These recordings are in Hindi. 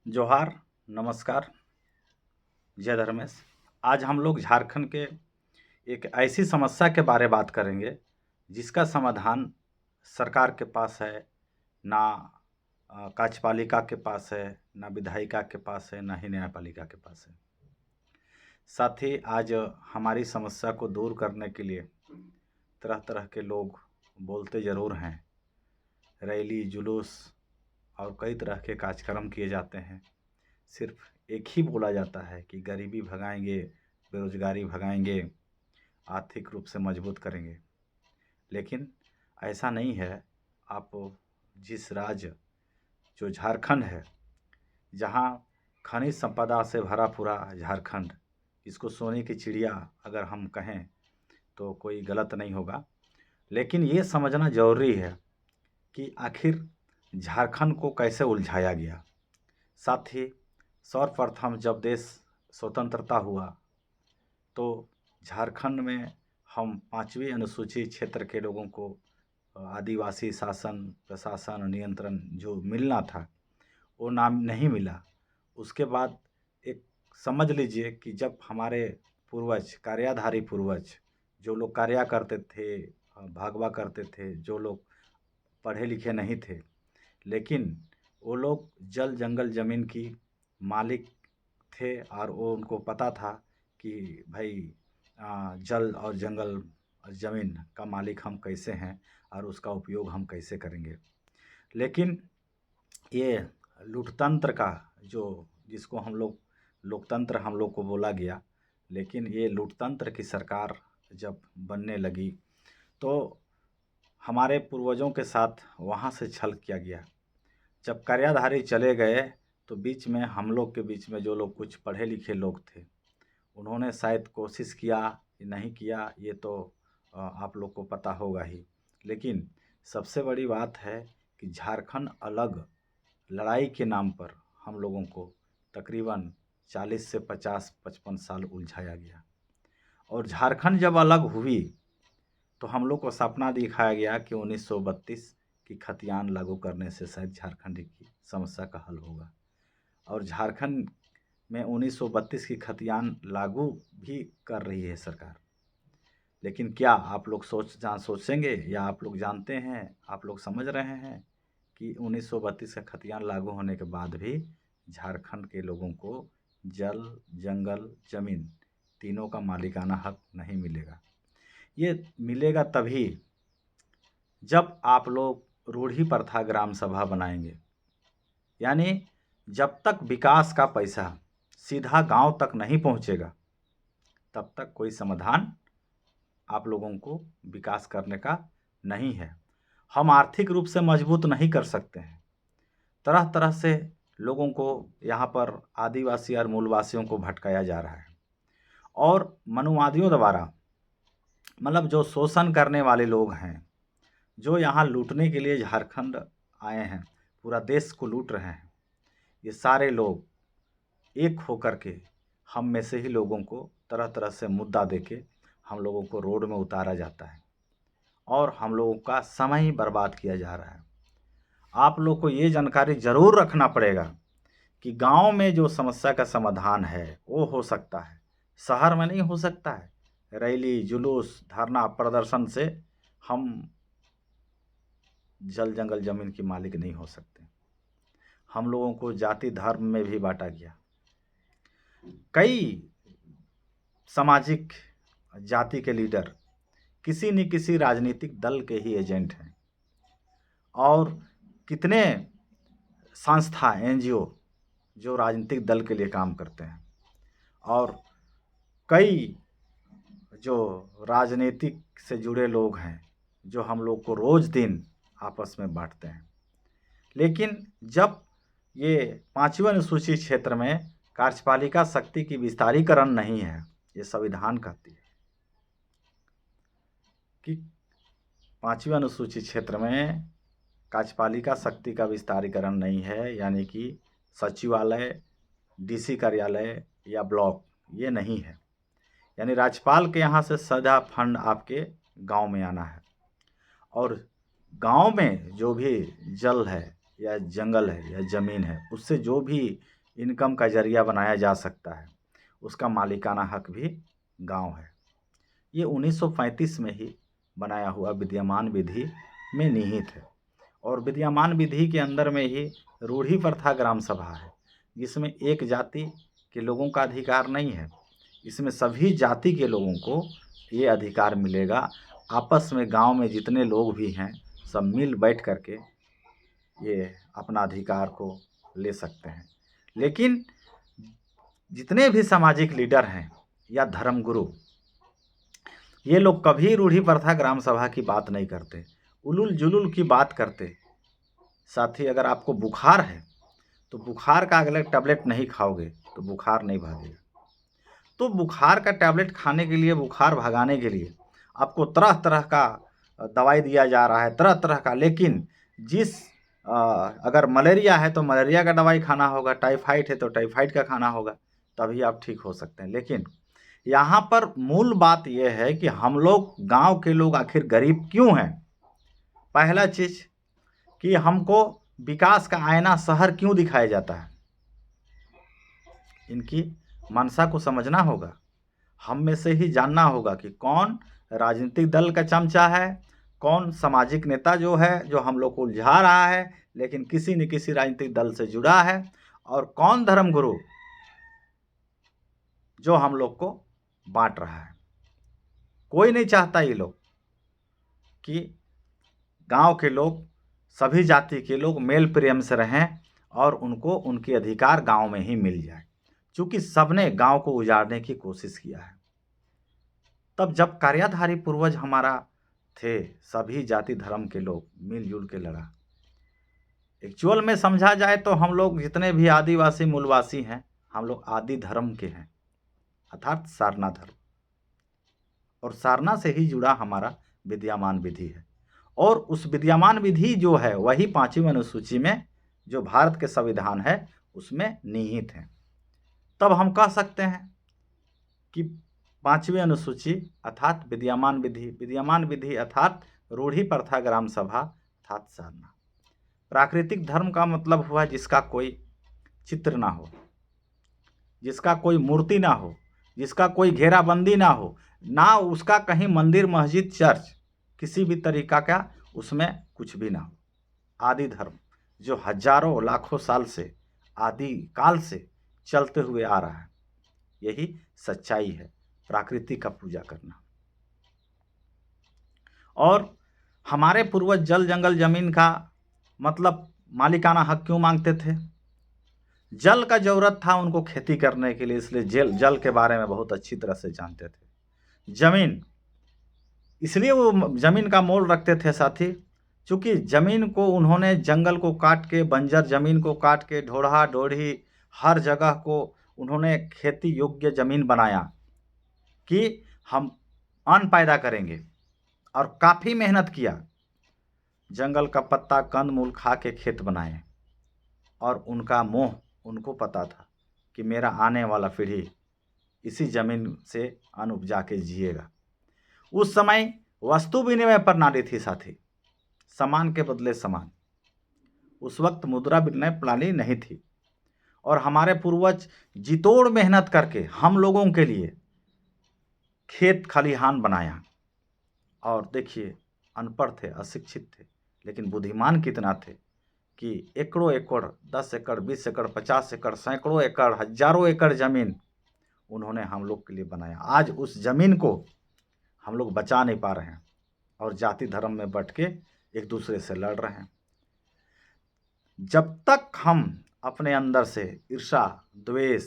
जोहार, नमस्कार, जय धर्मेश। आज हम लोग झारखंड के एक ऐसी समस्या के बारे बात करेंगे, जिसका समाधान सरकार के पास है, ना कार्यपालिका के पास है, ना विधायिका के पास है, ना ही न्यायपालिका के पास है। साथ ही आज हमारी समस्या को दूर करने के लिए तरह-तरह के लोग बोलते ज़रूर हैं। रैली, जुलूस और कई तरह के कार्यक्रम किए जाते हैं। सिर्फ एक ही बोला जाता है कि गरीबी भगाएंगे, बेरोजगारी भगाएंगे, आर्थिक रूप से मजबूत करेंगे। लेकिन ऐसा नहीं है। आप जिस राज्य जो झारखंड है, जहाँ खनिज संपदा से भरा पूरा झारखंड, इसको सोने की चिड़िया अगर हम कहें तो कोई गलत नहीं होगा। लेकिन ये समझना ज़रूरी है कि आखिर झारखंड को कैसे उलझाया गया। साथ ही सर्वप्रथम जब देश स्वतंत्रता हुआ तो झारखंड में हम 5वीं अनुसूची क्षेत्र के लोगों को आदिवासी शासन, प्रशासन, नियंत्रण जो मिलना था, वो नाम नहीं मिला। उसके बाद एक समझ लीजिए कि जब हमारे पूर्वज, कार्याधारी पूर्वज, जो लोग कार्य करते थे, भागवा करते थे, जो लोग पढ़े लिखे नहीं थे, लेकिन वो लोग जल जंगल ज़मीन की मालिक थे और वो उनको पता था कि भाई जल और जंगल और ज़मीन का मालिक हम कैसे हैं और उसका उपयोग हम कैसे करेंगे। लेकिन ये लूटतंत्र का जो जिसको हम लोग लोकतंत्र हम लोग को बोला गया, लेकिन ये लूटतंत्र की सरकार जब बनने लगी तो हमारे पूर्वजों के साथ वहाँ से छल किया गया। जब कार्याधारी चले गए तो बीच में हम लोग के बीच में जो लोग कुछ पढ़े लिखे लोग थे, उन्होंने शायद कोशिश किया कि नहीं किया, ये तो आप लोग को पता होगा ही। लेकिन सबसे बड़ी बात है कि झारखंड अलग लड़ाई के नाम पर हम लोगों को तकरीबन 40 से 50-55 साल उलझाया गया। और झारखंड जब अलग हुई तो हम लोग को सपना दिखाया गया कि 1932 की खतियान लागू करने से शायद झारखंड की समस्या का हल होगा। और झारखंड में 1932 की खतियान लागू भी कर रही है सरकार। लेकिन क्या आप लोग सोचेंगे या आप लोग जानते हैं, आप लोग समझ रहे हैं कि 1932 का खतियान लागू होने के बाद भी झारखंड के लोगों को जल, जंगल, ज़मीन तीनों का मालिकाना हक नहीं मिलेगा। ये मिलेगा तभी जब आप लोग रूढ़ी प्रथा ग्राम सभा बनाएंगे। यानी जब तक विकास का पैसा सीधा गांव तक नहीं पहुंचेगा, तब तक कोई समाधान आप लोगों को विकास करने का नहीं है। हम आर्थिक रूप से मजबूत नहीं कर सकते हैं। तरह तरह से लोगों को यहाँ पर आदिवासी और मूलवासियों को भटकाया जा रहा है और मनुवादियों द्वारा, मतलब जो शोषण करने वाले लोग हैं, जो यहाँ लूटने के लिए झारखंड आए हैं, पूरा देश को लूट रहे हैं, ये सारे लोग एक होकर के हम में से ही लोगों को तरह तरह से मुद्दा देके हम लोगों को रोड में उतारा जाता है और हम लोगों का समय ही बर्बाद किया जा रहा है। आप लोग को ये जानकारी ज़रूर रखना पड़ेगा कि गांव में जो समस्या का समाधान है वो हो सकता है, शहर में नहीं हो सकता है। रैली, जुलूस, धरना, प्रदर्शन से हम जल जंगल ज़मीन की मालिक नहीं हो सकते। हम लोगों को जाति धर्म में भी बांटा गया। कई सामाजिक जाति के लीडर किसी न किसी राजनीतिक दल के ही एजेंट हैं और कितने संस्था, एनजीओ जो राजनीतिक दल के लिए काम करते हैं और कई जो राजनीतिक से जुड़े लोग हैं जो हम लोग को रोज़ दिन आपस में बांटते हैं। लेकिन जब ये 5वीं अनुसूची क्षेत्र में कार्यपालिका शक्ति की विस्तारीकरण नहीं है, ये संविधान कहती है कि 5वीं अनुसूची क्षेत्र में कार्यपालिका शक्ति का विस्तारीकरण नहीं है, यानी कि सचिवालय, डीसी कार्यालय या ब्लॉक ये नहीं है। यानी राज्यपाल के यहाँ से सीधा फंड आपके गांव में आना है और गांव में जो भी जल है या जंगल है या ज़मीन है, उससे जो भी इनकम का जरिया बनाया जा सकता है, उसका मालिकाना हक भी गांव है। ये 1935 में ही बनाया हुआ विद्यमान विधि में निहित है और विद्यमान विधि के अंदर में ही रूढ़ी प्रथा ग्राम सभा है, जिसमें एक जाति के लोगों का अधिकार नहीं है। इसमें सभी जाति के लोगों को ये अधिकार मिलेगा। आपस में गांव में जितने लोग भी हैं सब मिल बैठ करके ये अपना अधिकार को ले सकते हैं। लेकिन जितने भी सामाजिक लीडर हैं या धर्मगुरु, ये लोग कभी रूढ़ी प्रथा ग्राम सभा की बात नहीं करते, उलूल जुलूल की बात करते। साथ ही अगर आपको बुखार है तो बुखार का अगले टैबलेट नहीं खाओगे तो बुखार नहीं भागेगा। तो बुखार का टैबलेट खाने के लिए, बुखार भगाने के लिए आपको तरह तरह का दवाई दिया जा रहा है, तरह तरह का। लेकिन अगर मलेरिया है तो मलेरिया का दवाई खाना होगा, टाइफाइड है तो टाइफाइड का खाना होगा, तभी आप ठीक हो सकते हैं। लेकिन यहाँ पर मूल बात यह है कि हम लोग गांव के लोग आखिर गरीब क्यों हैं। पहला चीज़ कि हमको विकास का आईना शहर क्यों दिखाया जाता है, इनकी मंशा को समझना होगा। हम में से ही जानना होगा कि कौन राजनीतिक दल का चमचा है, कौन सामाजिक नेता जो है जो हम लोग को उलझा रहा है लेकिन किसी न किसी राजनीतिक दल से जुड़ा है, और कौन धर्मगुरु जो हम लोग को बांट रहा है। कोई नहीं चाहता ये लोग कि गांव के लोग, सभी जाति के लोग मेल प्रेम से रहें और उनको उनके अधिकार गांव में ही मिल जाए। क्योंकि सबने गांव को उजाड़ने की कोशिश किया है। तब जब कार्याधारी पूर्वज हमारा थे, सभी जाति धर्म के लोग मिलजुल के लड़ा। एक्चुअल में समझा जाए तो हम लोग जितने भी आदिवासी मूलवासी हैं, हम लोग आदि धर्म के हैं, अर्थात सारना धर्म, और सारना से ही जुड़ा हमारा विद्यमान विधि है। और उस विद्यमान विधि जो है वही 5वीं अनुसूची में, जो भारत के संविधान है, उसमें निहित है। तब हम कह सकते हैं कि 5वीं अनुसूची अर्थात विद्यमान विधि अर्थात रूढ़ी प्रथा ग्राम सभा अर्थात सारना। प्राकृतिक धर्म का मतलब हुआ जिसका कोई चित्र ना हो, जिसका कोई मूर्ति ना हो, जिसका कोई घेराबंदी ना हो, ना उसका कहीं मंदिर मस्जिद चर्च किसी भी तरीका का उसमें कुछ भी ना हो। आदि धर्म जो हजारों लाखों साल से, आदि काल से चलते हुए आ रहा है, यही सच्चाई है, प्रकृति का पूजा करना। और हमारे पूर्वज जल जंगल जमीन का मतलब मालिकाना हक क्यों मांगते थे? जल का जरूरत था उनको खेती करने के लिए, इसलिए जल के बारे में बहुत अच्छी तरह से जानते थे। जमीन, इसलिए वो जमीन का मोल रखते थे साथी, क्योंकि जमीन को उन्होंने जंगल को काट के, बंजर जमीन को काट के, ढोढ़ा ढोढ़ी हर जगह को उन्होंने खेती योग्य जमीन बनाया कि हम अन्न पैदा करेंगे, और काफ़ी मेहनत किया। जंगल का पत्ता कंद मूल खा के खेत बनाए, और उनका मोह, उनको पता था कि मेरा आने वाला पीढ़ी इसी जमीन से अन्न उपजा के जिएगा। उस समय वस्तु विनिमय प्रणाली थी साथी, सामान के बदले सामान। उस वक्त मुद्रा विनिमय प्रणाली नहीं थी, और हमारे पूर्वज जितोड़ मेहनत करके हम लोगों के लिए खेत खलिहान बनाया। और देखिए, अनपढ़ थे, अशिक्षित थे, लेकिन बुद्धिमान कितना थे कि एकड़ों एकड़, 10 एकड़, 20 एकड़, 50 एकड़, सैकड़ों एकड़, हजारों एकड़ जमीन उन्होंने हम लोग के लिए बनाया। आज उस जमीन को हम लोग बचा नहीं पा रहे हैं और जाति धर्म में बट के एक दूसरे से लड़ रहे हैं। जब तक हम अपने अंदर से ईर्ष्या, द्वेष,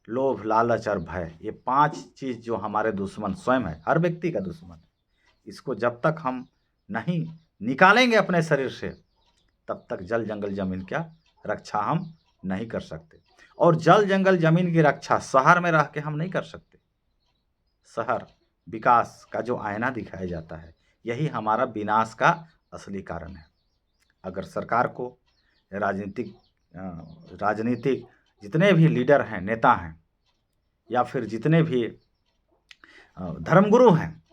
लोभ, लालच और भय, ये 5 चीज़ जो हमारे दुश्मन स्वयं है, हर व्यक्ति का दुश्मन है, इसको जब तक हम नहीं निकालेंगे अपने शरीर से, तब तक जल जंगल जमीन का रक्षा हम नहीं कर सकते। और जल जंगल जमीन की रक्षा शहर में रह के हम नहीं कर सकते। शहर विकास का जो आईना दिखाया जाता है, यही हमारा विनाश का असली कारण है। अगर सरकार को, राजनीतिक जितने भी लीडर हैं, नेता हैं, या फिर जितने भी धर्मगुरु हैं,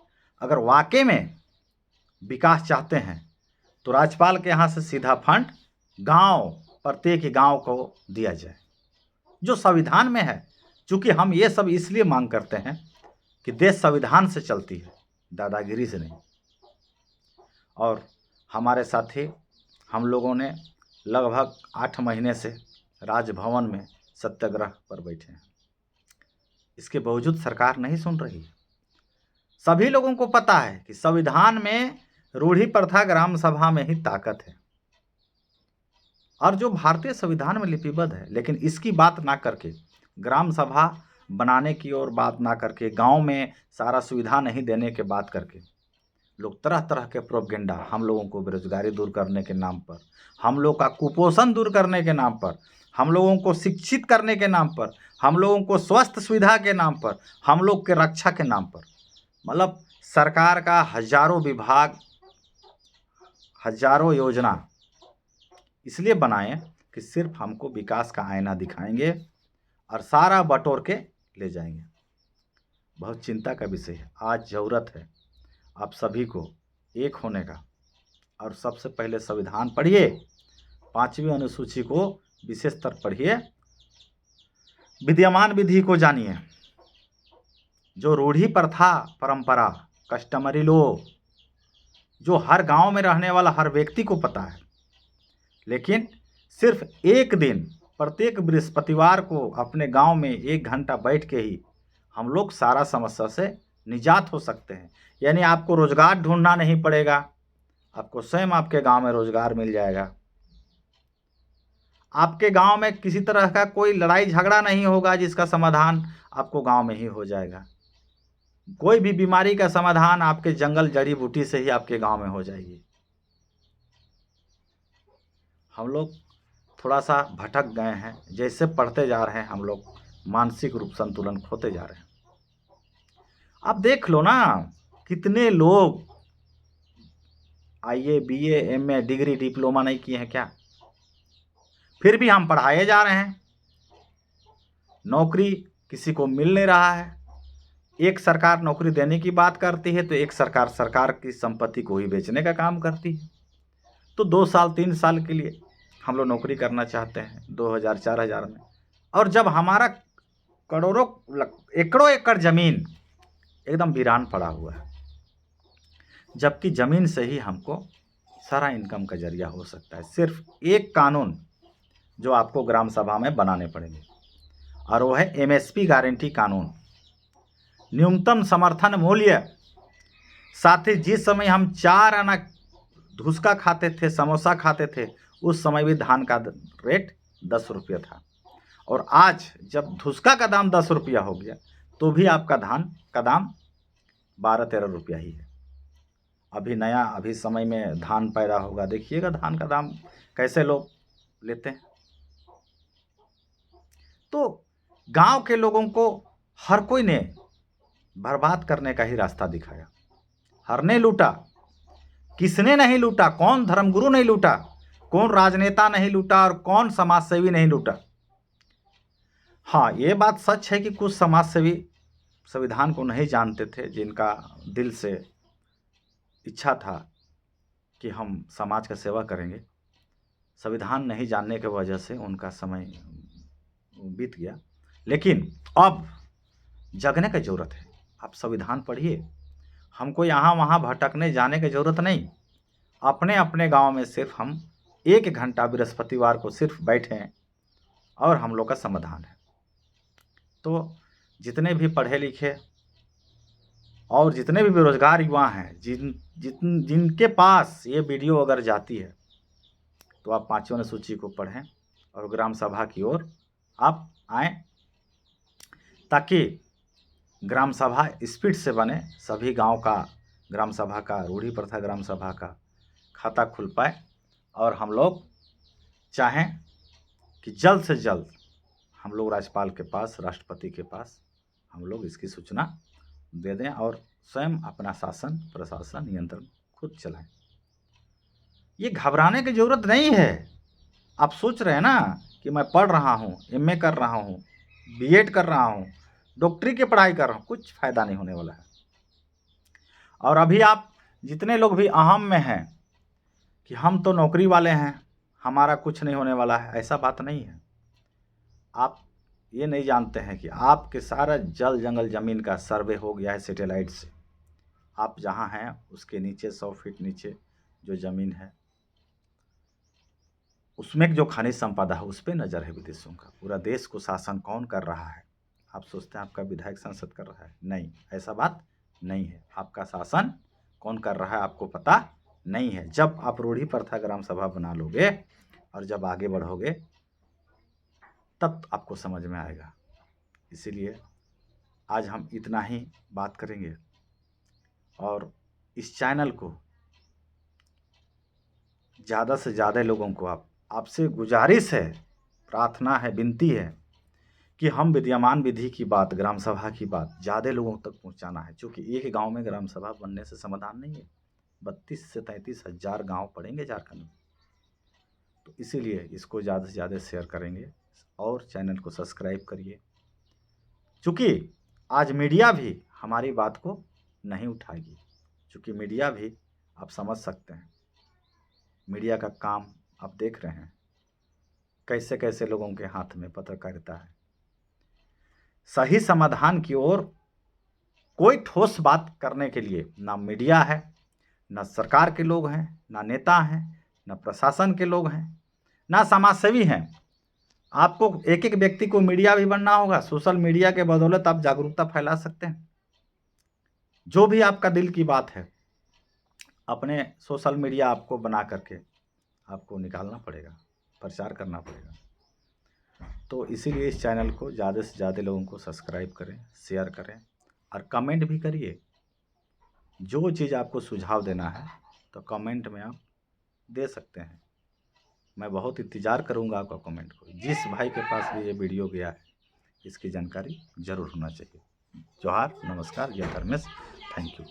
अगर वाकई में विकास चाहते हैं तो राज्यपाल के यहाँ से सीधा फंड गांव, प्रत्येक गांव को दिया जाए। जो संविधान में है। चूँकि हम ये सब इसलिए मांग करते हैं कि देश संविधान से चलती है, दादागिरी से नहीं। और हमारे साथी हम लोगों ने लगभग 8 महीने से राजभवन में सत्याग्रह पर बैठे हैं। इसके बावजूद सरकार नहीं सुन रही है। सभी लोगों को पता है कि संविधान में रूढ़ी प्रथा ग्राम सभा में ही ताकत है, और जो भारतीय संविधान में लिपिबद्ध है। लेकिन इसकी बात ना करके, ग्राम सभा बनाने की और बात ना करके, गांव में सारा सुविधा नहीं देने के बात करके, लोग तरह तरह के प्रोपेगेंडा, हम लोगों को बेरोजगारी दूर करने के नाम पर, हम लोग का कुपोषण दूर करने के नाम पर, हम लोगों को शिक्षित करने के नाम पर, हम लोगों को स्वास्थ्य सुविधा के नाम पर, हम लोग के रक्षा के नाम पर, मतलब सरकार का हजारों विभाग, हजारों योजना इसलिए बनाए कि सिर्फ हमको विकास का आईना दिखाएंगे और सारा बटोर के ले जाएंगे। बहुत चिंता का विषय है। आज ज़रूरत है आप सभी को एक होने का। और सबसे पहले संविधान पढ़िए, 5वीं अनुसूची को विशेषतर पढ़िए, विद्यमान विधि को जानिए, जो रूढ़ी प्रथा परंपरा कस्टमरी लो, जो हर गांव में रहने वाला हर व्यक्ति को पता है। लेकिन सिर्फ एक दिन प्रत्येक बृहस्पतिवार को अपने गांव में 1 घंटा बैठ के ही हम लोग सारा समस्या से निजात हो सकते हैं। यानी आपको रोजगार ढूंढना नहीं पड़ेगा, आपको स्वयं आपके गांव में रोजगार मिल जाएगा। आपके गांव में किसी तरह का कोई लड़ाई झगड़ा नहीं होगा जिसका समाधान आपको गांव में ही हो जाएगा। कोई भी बीमारी का समाधान आपके जंगल जड़ी बूटी से ही आपके गांव में हो जाएगी। हम लोग थोड़ा सा भटक गए हैं, जैसे पढ़ते जा रहे हैं हम लोग मानसिक रूप संतुलन खोते जा रहे हैं। आप देख लो ना, कितने लोग आईए बीए एमए डिग्री डिप्लोमा नहीं किए हैं क्या, फिर भी हम पढ़ाए जा रहे हैं। नौकरी किसी को मिल नहीं रहा है। एक सरकार नौकरी देने की बात करती है तो एक सरकार की संपत्ति को ही बेचने का काम करती है। तो 2 साल 3 साल के लिए हम लोग नौकरी करना चाहते हैं 2000 4000 में, और जब हमारा करोड़ों एकड़ों एकड़ जमीन एकदम वीरान पड़ा हुआ है, जबकि जमीन से ही हमको सारा इनकम का जरिया हो सकता है। सिर्फ एक कानून जो आपको ग्राम सभा में बनाने पड़ेंगे, और वो है एमएसपी गारंटी कानून, न्यूनतम समर्थन मूल्य। साथ ही जिस समय हम 4 आना धुसका खाते थे, समोसा खाते थे, उस समय भी धान का रेट 10 रुपये था, और आज जब धुसका का दाम 10 रुपया हो गया तो भी आपका धान का दाम 12-13 रुपया ही है। अभी समय में धान पैदा होगा, देखिएगा धान का दाम कैसे लोग लेते हैं। तो गांव के लोगों को हर कोई ने बर्बाद करने का ही रास्ता दिखाया। हर ने लूटा, किसने नहीं लूटा? कौन धर्मगुरु नहीं लूटा, कौन राजनेता नहीं लूटा, और कौन समाजसेवी नहीं लूटा? हाँ, ये बात सच है कि कुछ समाजसेवी संविधान को नहीं जानते थे, जिनका दिल से इच्छा था कि हम समाज का सेवा करेंगे। संविधान नहीं जानने की वजह से उनका समय बीत गया। लेकिन अब जगने की ज़रूरत है। आप संविधान पढ़िए, हमको यहाँ वहाँ भटकने जाने की ज़रूरत नहीं। अपने अपने गांव में सिर्फ हम 1 घंटा बृहस्पतिवार को सिर्फ बैठें और हम लोग का समाधान है। तो जितने भी पढ़े लिखे और जितने भी बेरोजगार युवा हैं, जिनके पास ये वीडियो अगर जाती है, तो आप 5वीं अनुसूची को पढ़ें और ग्राम सभा की ओर आप आएँ, ताकि ग्राम सभा स्पीड से बने, सभी गांव का ग्राम सभा का, रूढ़ी प्रथा ग्राम सभा का खाता खुल पाए, और हम लोग चाहें कि जल्द से जल्द हम लोग राज्यपाल के पास, राष्ट्रपति के पास हम लोग इसकी सूचना दे दें और स्वयं अपना शासन प्रशासन नियंत्रण खुद चलाएं। ये घबराने की ज़रूरत नहीं है। आप सोच रहे हैं ना कि मैं पढ़ रहा हूँ, एमए कर रहा हूँ, बीएड कर रहा हूँ, डॉक्टरी की पढ़ाई कर रहा हूँ, कुछ फ़ायदा नहीं होने वाला है। और अभी आप जितने लोग भी अहम में हैं कि हम तो नौकरी वाले हैं, हमारा कुछ नहीं होने वाला है, ऐसा बात नहीं है। आप ये नहीं जानते हैं कि आपके सारा जल जंगल ज़मीन का सर्वे हो गया है सैटेलाइट से। आप जहाँ हैं उसके नीचे 100 फीट नीचे जो ज़मीन है उसमें जो खनिज संपदा है उस पे नज़र है विदेशों का। पूरा देश को शासन कौन कर रहा है? आप सोचते हैं आपका विधायक संसद कर रहा है? नहीं, ऐसा बात नहीं है। आपका शासन कौन कर रहा है आपको पता नहीं है। जब आप रूढ़ी प्रथा ग्राम सभा बना लोगे और जब आगे बढ़ोगे तब आपको समझ में आएगा। इसीलिए आज हम इतना ही बात करेंगे और इस चैनल को ज़्यादा से ज़्यादा लोगों को आपसे गुजारिश है, प्रार्थना है, विनती है कि हम विद्यमान विधि की बात, ग्राम सभा की बात ज़्यादा लोगों तक पहुंचाना है। क्योंकि एक गांव में ग्राम सभा बनने से समाधान नहीं है, 32 से 33 हज़ार गाँव पड़ेंगे झारखंड में। तो इसीलिए इसको ज़्यादा से ज़्यादा शेयर करेंगे और चैनल को सब्सक्राइब करिए। चूँकि आज मीडिया भी हमारी बात को नहीं उठाएगी, चूँकि मीडिया भी आप समझ सकते हैं, मीडिया का काम आप देख रहे हैं कैसे कैसे लोगों के हाथ में पत्रकारिता है। सही समाधान की ओर कोई ठोस बात करने के लिए ना मीडिया है, ना सरकार के लोग हैं, ना नेता हैं, ना प्रशासन के लोग हैं, ना समाजसेवी हैं। आपको एक एक व्यक्ति को मीडिया भी बनना होगा। सोशल मीडिया के बदौलत आप जागरूकता फैला सकते हैं। जो भी आपका दिल की बात है अपने सोशल मीडिया आपको बना करके आपको निकालना पड़ेगा, प्रचार करना पड़ेगा। तो इसीलिए इस चैनल को ज़्यादा से ज़्यादा लोगों को सब्सक्राइब करें, शेयर करें और कमेंट भी करिए। जो चीज़ आपको सुझाव देना है तो कमेंट में आप दे सकते हैं। मैं बहुत इंतज़ार करूंगा आपका कमेंट को। जिस भाई के पास भी ये वीडियो गया है इसकी जानकारी ज़रूर होना चाहिए। जोहार, नमस्कार, जय धर्मेश, थैंक यू।